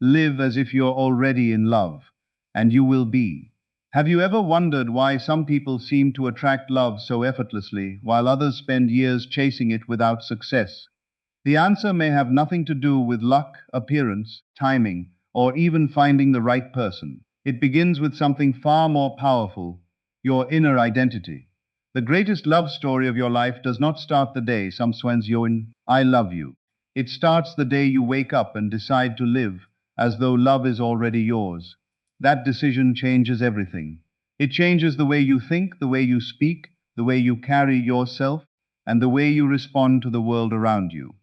Live as if you're already in love, and you will be. Have you ever wondered why some people seem to attract love so effortlessly, while others spend years chasing it without success? The answer may have nothing to do with luck, appearance, timing, or even finding the right person. It begins with something far more powerful: your inner identity. The greatest love story of your life does not start the day some swans you in, I love you. It starts the day you wake up and decide to live as though love is already yours. That decision changes everything. It changes the way you think, the way you speak, the way you carry yourself, and the way you respond to the world around you.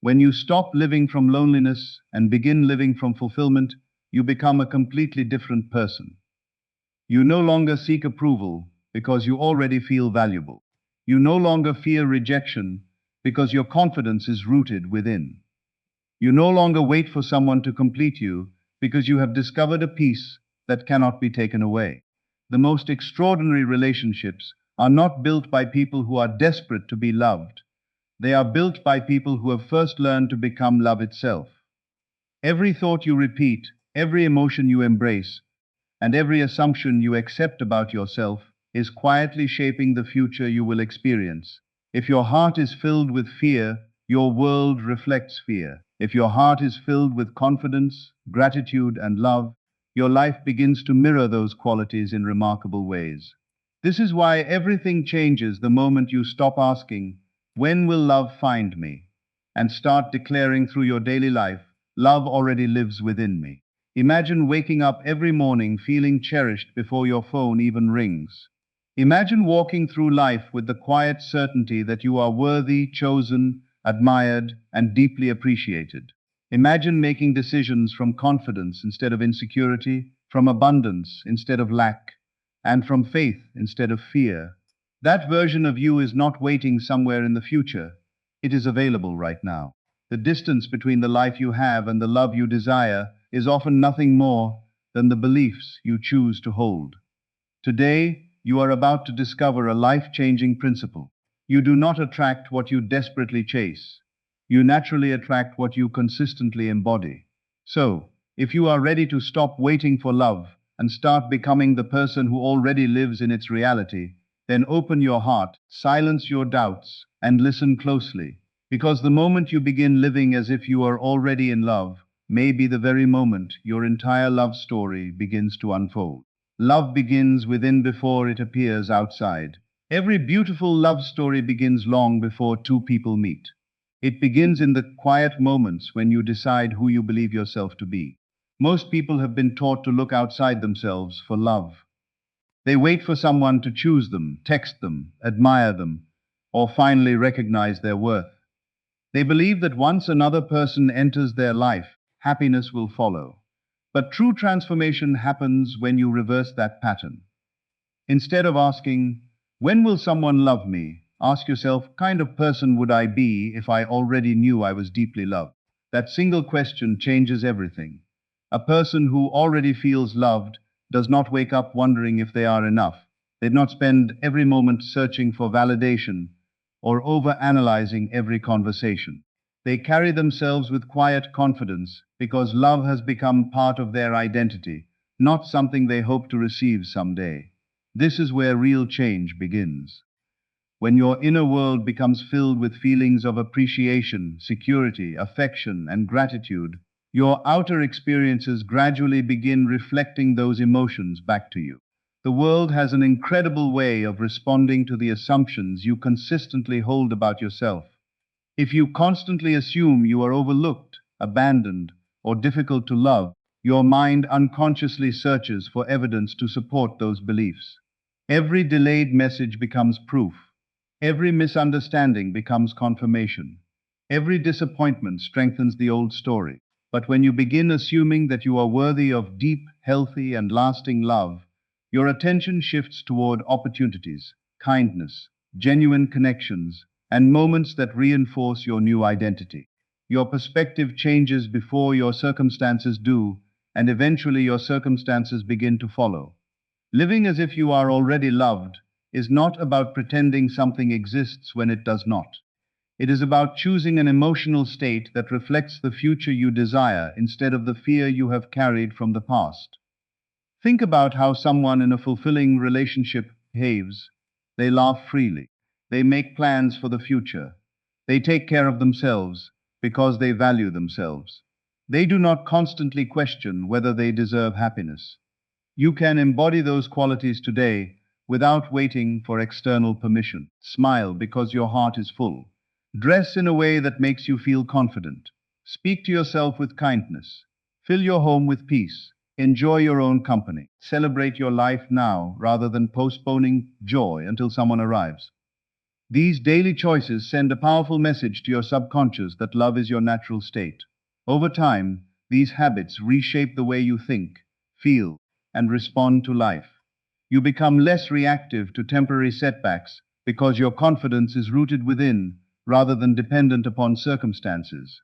When you stop living from loneliness and begin living from fulfillment, you become a completely different person. You no longer seek approval because you already feel valuable. You no longer fear rejection because your confidence is rooted within. You no longer wait for someone to complete you because you have discovered a peace that cannot be taken away. The most extraordinary relationships are not built by people who are desperate to be loved. They are built by people who have first learned to become love itself. Every thought you repeat, every emotion you embrace, and every assumption you accept about yourself is quietly shaping the future you will experience. If your heart is filled with fear, your world reflects fear. If your heart is filled with confidence, gratitude, and love, your life begins to mirror those qualities in remarkable ways. This is why everything changes the moment you stop asking, when will love find me? And start declaring through your daily life, love already lives within me. Imagine waking up every morning feeling cherished before your phone even rings. Imagine walking through life with the quiet certainty that you are worthy, chosen, admired, and deeply appreciated. Imagine making decisions from confidence instead of insecurity, from abundance instead of lack, and from faith instead of fear. That version of you is not waiting somewhere in the future. It is available right now. The distance between the life you have and the love you desire is often nothing more than the beliefs you choose to hold. Today, you are about to discover a life-changing principle. You do not attract what you desperately chase. You naturally attract what you consistently embody. So, if you are ready to stop waiting for love and start becoming the person who already lives in its reality, then open your heart, silence your doubts, and listen closely. Because the moment you begin living as if you are already in love, may be the very moment your entire love story begins to unfold. Love begins within before it appears outside. Every beautiful love story begins long before two people meet. It begins in the quiet moments when you decide who you believe yourself to be. Most people have been taught to look outside themselves for love. They wait for someone to choose them, text them, admire them, or finally recognize their worth. They believe that once another person enters their life, happiness will follow. But true transformation happens when you reverse that pattern. Instead of asking, when will someone love me? Ask yourself, kind of person would I be if I already knew I was deeply loved? That single question changes everything. A person who already feels loved does not wake up wondering if they are enough. They do not spend every moment searching for validation or over-analyzing every conversation. They carry themselves with quiet confidence because love has become part of their identity, not something they hope to receive someday. This is where real change begins. When your inner world becomes filled with feelings of appreciation, security, affection, and gratitude, your outer experiences gradually begin reflecting those emotions back to you. The world has an incredible way of responding to the assumptions you consistently hold about yourself. If you constantly assume you are overlooked, abandoned, or difficult to love, your mind unconsciously searches for evidence to support those beliefs. Every delayed message becomes proof. Every misunderstanding becomes confirmation. Every disappointment strengthens the old story. But when you begin assuming that you are worthy of deep, healthy, and lasting love, your attention shifts toward opportunities, kindness, genuine connections, and moments that reinforce your new identity. Your perspective changes before your circumstances do, and eventually your circumstances begin to follow. Living as if you are already loved is not about pretending something exists when it does not. It is about choosing an emotional state that reflects the future you desire instead of the fear you have carried from the past. Think about how someone in a fulfilling relationship behaves. They laugh freely. They make plans for the future. They take care of themselves because they value themselves. They do not constantly question whether they deserve happiness. You can embody those qualities today without waiting for external permission. Smile because your heart is full. Dress in a way that makes you feel confident. Speak to yourself with kindness. Fill your home with peace. Enjoy your own company. Celebrate your life now rather than postponing joy until someone arrives. These daily choices send a powerful message to your subconscious that love is your natural state. Over time, these habits reshape the way you think, feel, and respond to life. You become less reactive to temporary setbacks because your confidence is rooted within rather than dependent upon circumstances.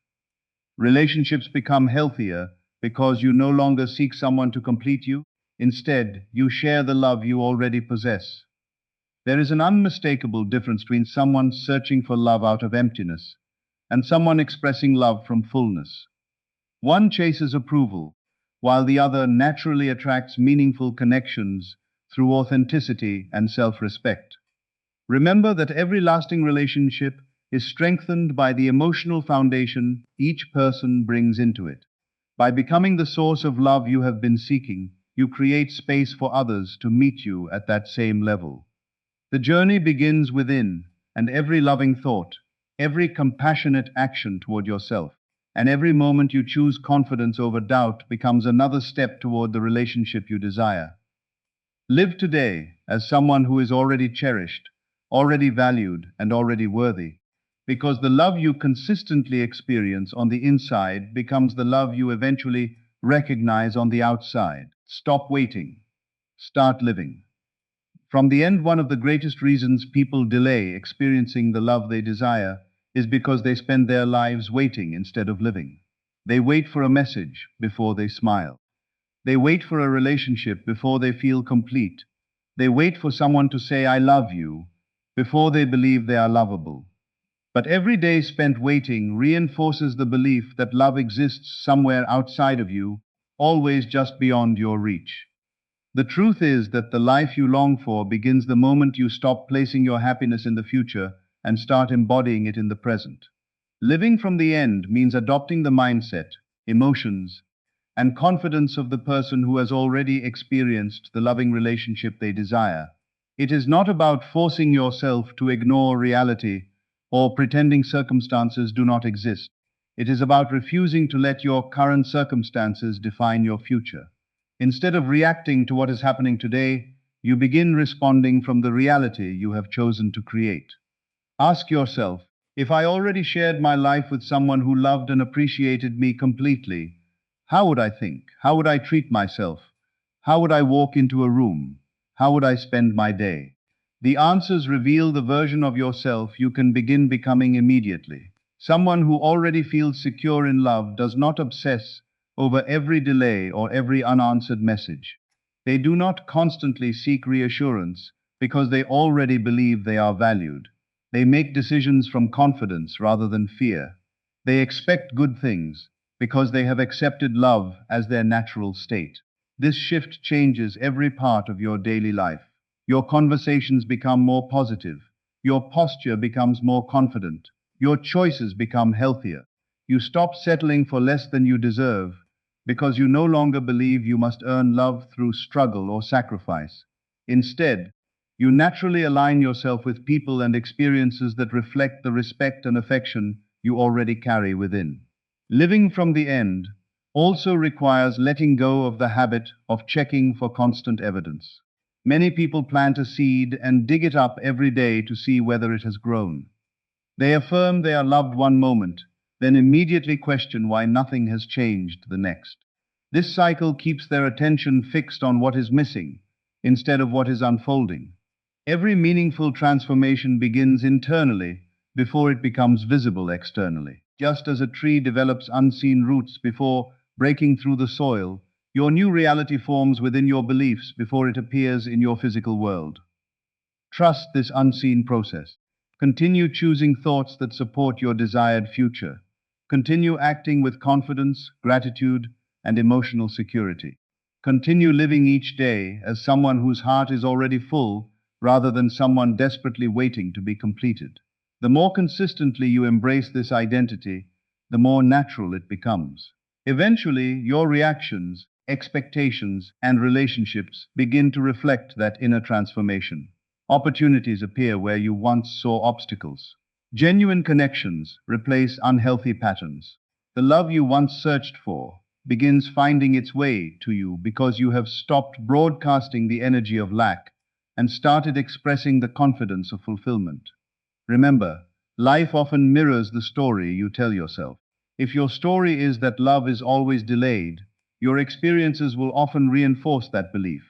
Relationships become healthier because you no longer seek someone to complete you. Instead, you share the love you already possess. There is an unmistakable difference between someone searching for love out of emptiness and someone expressing love from fullness. One chases approval, while the other naturally attracts meaningful connections through authenticity and self-respect. Remember that every lasting relationship is strengthened by the emotional foundation each person brings into it. By becoming the source of love you have been seeking, you create space for others to meet you at that same level. The journey begins within, and every loving thought, every compassionate action toward yourself, and every moment you choose confidence over doubt becomes another step toward the relationship you desire. Live today as someone who is already cherished, already valued, and already worthy, because the love you consistently experience on the inside becomes the love you eventually recognize on the outside. Stop waiting. Start living. From the end, one of the greatest reasons people delay experiencing the love they desire is because they spend their lives waiting instead of living. They wait for a message before they smile. They wait for a relationship before they feel complete. They wait for someone to say, I love you, before they believe they are lovable. But every day spent waiting reinforces the belief that love exists somewhere outside of you, always just beyond your reach. The truth is that the life you long for begins the moment you stop placing your happiness in the future and start embodying it in the present. Living from the end means adopting the mindset, emotions, and confidence of the person who has already experienced the loving relationship they desire. It is not about forcing yourself to ignore reality or pretending circumstances do not exist. It is about refusing to let your current circumstances define your future. Instead of reacting to what is happening today, you begin responding from the reality you have chosen to create. Ask yourself, if I already shared my life with someone who loved and appreciated me completely, how would I think? How would I treat myself? How would I walk into a room? How would I spend my day? The answers reveal the version of yourself you can begin becoming immediately. Someone who already feels secure in love does not obsess over every delay or every unanswered message. They do not constantly seek reassurance because they already believe they are valued. They make decisions from confidence rather than fear. They expect good things because they have accepted love as their natural state. This shift changes every part of your daily life. Your conversations become more positive. Your posture becomes more confident. Your choices become healthier. You stop settling for less than you deserve because you no longer believe you must earn love through struggle or sacrifice. Instead, you naturally align yourself with people and experiences that reflect the respect and affection you already carry within. Living from the end also requires letting go of the habit of checking for constant evidence. Many people plant a seed and dig it up every day to see whether it has grown. They affirm they are loved one moment, then immediately question why nothing has changed the next. This cycle keeps their attention fixed on what is missing instead of what is unfolding. Every meaningful transformation begins internally before it becomes visible externally. Just as a tree develops unseen roots before breaking through the soil, your new reality forms within your beliefs before it appears in your physical world. Trust this unseen process. Continue choosing thoughts that support your desired future. Continue acting with confidence, gratitude, and emotional security. Continue living each day as someone whose heart is already full rather than someone desperately waiting to be completed. The more consistently you embrace this identity, the more natural it becomes. Eventually, your reactions, expectations, and relationships begin to reflect that inner transformation. Opportunities appear where you once saw obstacles. Genuine connections replace unhealthy patterns. The love you once searched for begins finding its way to you because you have stopped broadcasting the energy of lack and started expressing the confidence of fulfillment. Remember, life often mirrors the story you tell yourself. If your story is that love is always delayed, your experiences will often reinforce that belief.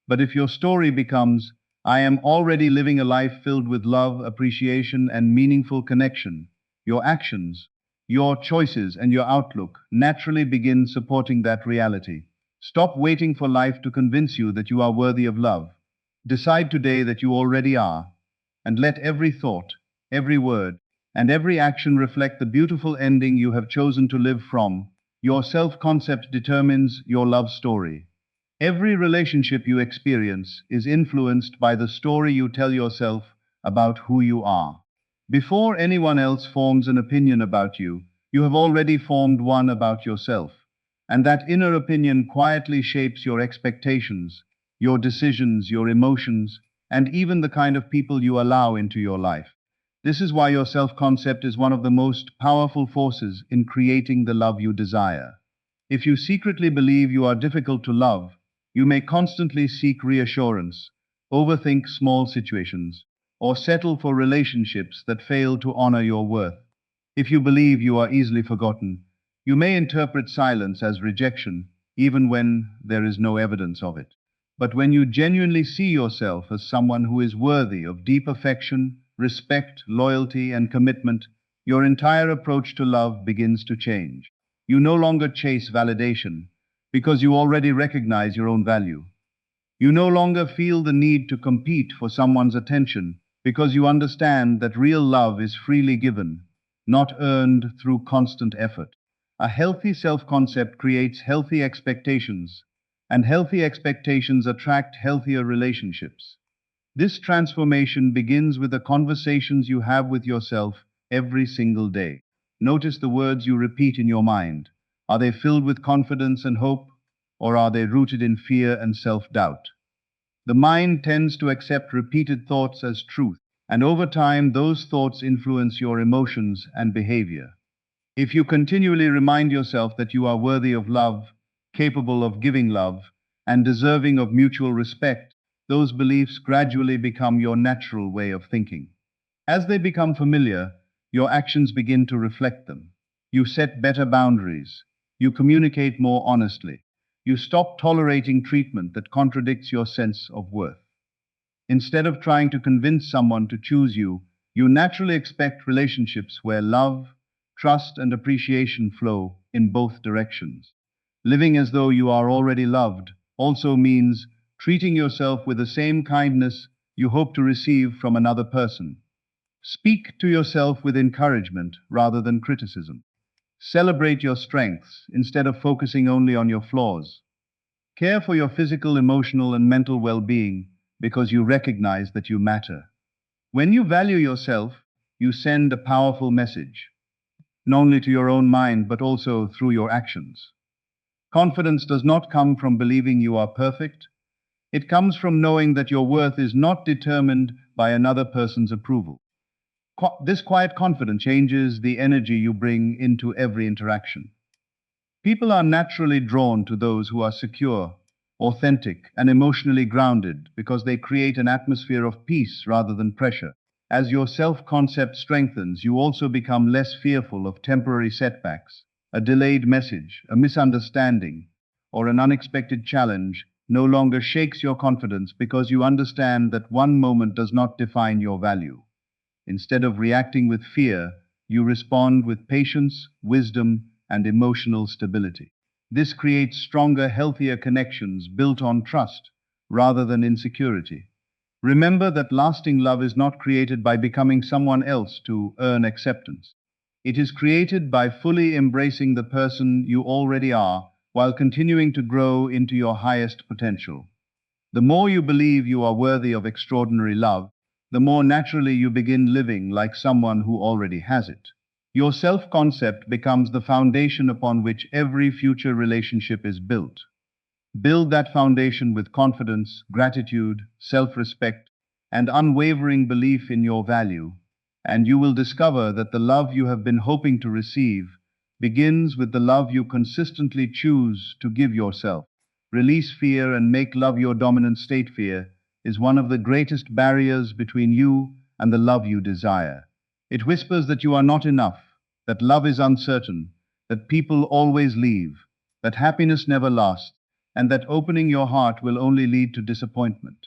But if your story becomes, I am already living a life filled with love, appreciation, and meaningful connection, your actions, your choices, and your outlook naturally begin supporting that reality. Stop waiting for life to convince you that you are worthy of love. Decide today that you already are, and let every thought, every word, and every action reflect the beautiful ending you have chosen to live from. Your self concept determines your love story. Every relationship you experience is influenced by the story you tell yourself about who you are. Before anyone else forms an opinion about you, you have already formed one about yourself. And that inner opinion quietly shapes your expectations, your decisions, your emotions, and even the kind of people you allow into your life. This is why your self concept is one of the most powerful forces in creating the love you desire. If you secretly believe you are difficult to love, you may constantly seek reassurance, overthink small situations, or settle for relationships that fail to honor your worth. If you believe you are easily forgotten, you may interpret silence as rejection, even when there is no evidence of it. But when you genuinely see yourself as someone who is worthy of deep affection, respect, loyalty, and commitment, your entire approach to love begins to change. You no longer chase validation because you already recognize your own value. You no longer feel the need to compete for someone's attention because you understand that real love is freely given, not earned through constant effort. A healthy self concept creates healthy expectations, and healthy expectations attract healthier relationships. This transformation begins with the conversations you have with yourself every single day. Notice the words you repeat in your mind. Are they filled with confidence and hope, or are they rooted in fear and self doubt? The mind tends to accept repeated thoughts as truth, and over time, those thoughts influence your emotions and behavior. If you continually remind yourself that you are worthy of love, capable of giving love, and deserving of mutual respect, those beliefs gradually become your natural way of thinking. As they become familiar, your actions begin to reflect them. You set better boundaries. You communicate more honestly. You stop tolerating treatment that contradicts your sense of worth. Instead of trying to convince someone to choose you, you naturally expect relationships where love, trust, and appreciation flow in both directions. Living as though you are already loved also means treating yourself with the same kindness you hope to receive from another person. Speak to yourself with encouragement rather than criticism. Celebrate your strengths instead of focusing only on your flaws. Care for your physical, emotional, and mental well being because you recognize that you matter. When you value yourself, you send a powerful message, not only to your own mind but also through your actions. Confidence does not come from believing you are perfect, it comes from knowing that your worth is not determined by another person's approval. This quiet confidence changes the energy you bring into every interaction. People are naturally drawn to those who are secure, authentic, and emotionally grounded because they create an atmosphere of peace rather than pressure. As your self concept strengthens, you also become less fearful of temporary setbacks. A delayed message, a misunderstanding, or an unexpected challenge no longer shakes your confidence because you understand that one moment does not define your value. Instead of reacting with fear, you respond with patience, wisdom, and emotional stability. This creates stronger, healthier connections built on trust rather than insecurity. Remember that lasting love is not created by becoming someone else to earn acceptance. It is created by fully embracing the person you already are while continuing to grow into your highest potential. The more you believe you are worthy of extraordinary love, the more naturally you begin living like someone who already has it. Your self-concept becomes the foundation upon which every future relationship is built. Build that foundation with confidence, gratitude, self-respect, and unwavering belief in your value, and you will discover that the love you have been hoping to receive begins with the love you consistently choose to give yourself. Release fear and make love your dominant state. Fear is one of the greatest barriers between you and the love you desire. It whispers that you are not enough, that love is uncertain, that people always leave, that happiness never lasts, and that opening your heart will only lead to disappointment.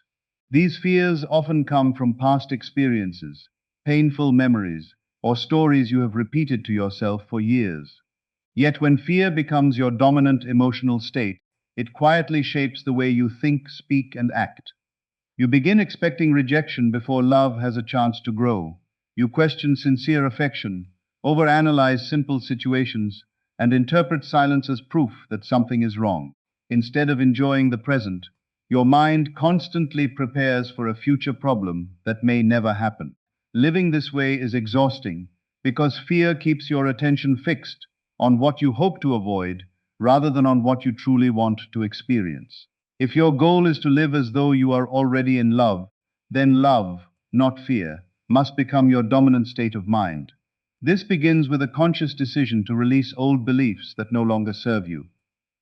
These fears often come from past experiences, painful memories, or stories you have repeated to yourself for years. Yet when fear becomes your dominant emotional state, it quietly shapes the way you think, speak, and act. You begin expecting rejection before love has a chance to grow. You question sincere affection, overanalyze simple situations, and interpret silence as proof that something is wrong. Instead of enjoying the present, your mind constantly prepares for a future problem that may never happen. Living this way is exhausting because fear keeps your attention fixed on what you hope to avoid rather than on what you truly want to experience. If your goal is to live as though you are already in love, then love, not fear, must become your dominant state of mind. This begins with a conscious decision to release old beliefs that no longer serve you.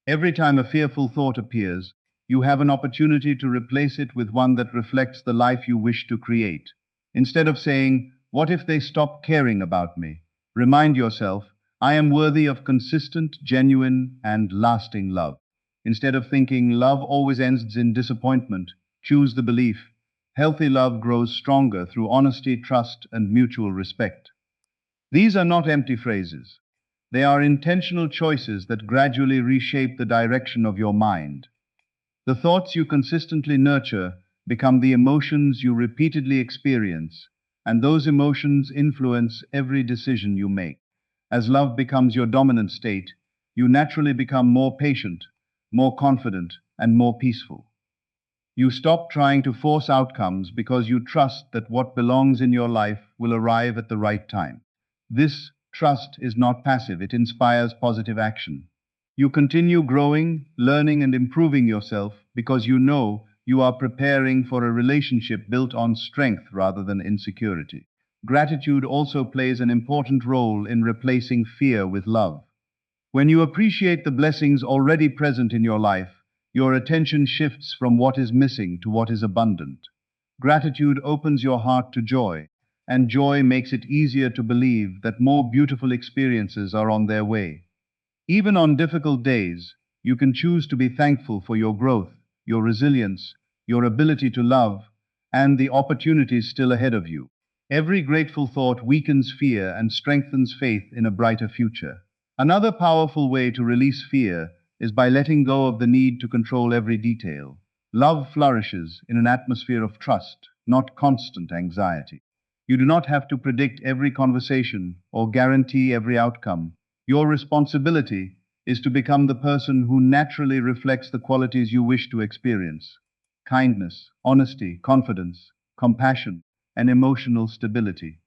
Every time a fearful thought appears, you have an opportunity to replace it with one that reflects the life you wish to create. Instead of saying, "What if they stop caring about me?" Remind yourself, "I am worthy of consistent, genuine, and lasting love." Instead of thinking love always ends in disappointment, choose the belief, "Healthy love grows stronger through honesty, trust, and mutual respect." These are not empty phrases. They are intentional choices that gradually reshape the direction of your mind. The thoughts you consistently nurture become the emotions you repeatedly experience, and those emotions influence every decision you make. As love becomes your dominant state, you naturally become more patient, more confident, and more peaceful. You stop trying to force outcomes because you trust that what belongs in your life will arrive at the right time. This trust is not passive, it inspires positive action. You continue growing, learning, and improving yourself because you know you are preparing for a relationship built on strength rather than insecurity. Gratitude also plays an important role in replacing fear with love. When you appreciate the blessings already present in your life, your attention shifts from what is missing to what is abundant. Gratitude opens your heart to joy, and joy makes it easier to believe that more beautiful experiences are on their way. Even on difficult days, you can choose to be thankful for your growth, your resilience, your ability to love, and the opportunities still ahead of you. Every grateful thought weakens fear and strengthens faith in a brighter future. Another powerful way to release fear is by letting go of the need to control every detail. Love flourishes in an atmosphere of trust, not constant anxiety. You do not have to predict every conversation or guarantee every outcome. Your responsibility is to become the person who naturally reflects the qualities you wish to experience: kindness, honesty, confidence, compassion, and emotional stability.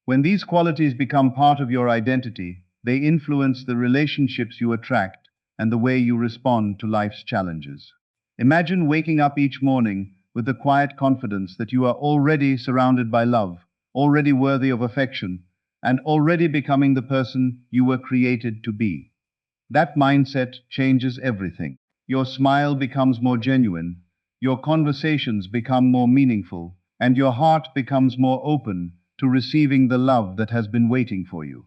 When these qualities become part of your identity, they influence the relationships you attract and the way you respond to life's challenges. Imagine waking up each morning with the quiet confidence that you are already surrounded by love, already worthy of affection, and already becoming the person you were created to be. That mindset changes everything. Your smile becomes more genuine, your conversations become more meaningful, and your heart becomes more open to receiving the love that has been waiting for you.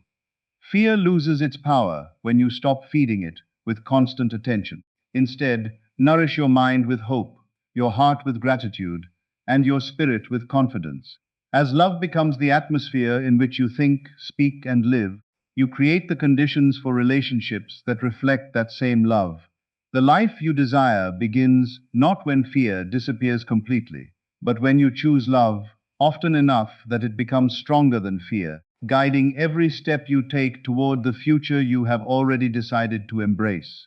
Fear loses its power when you stop feeding it with constant attention. Instead, nourish your mind with hope, your heart with gratitude, and your spirit with confidence. As love becomes the atmosphere in which you think, speak, and live, you create the conditions for relationships that reflect that same love. The life you desire begins not when fear disappears completely, But when you choose love, often enough that it becomes stronger than fear, guiding every step you take toward the future you have already decided to embrace.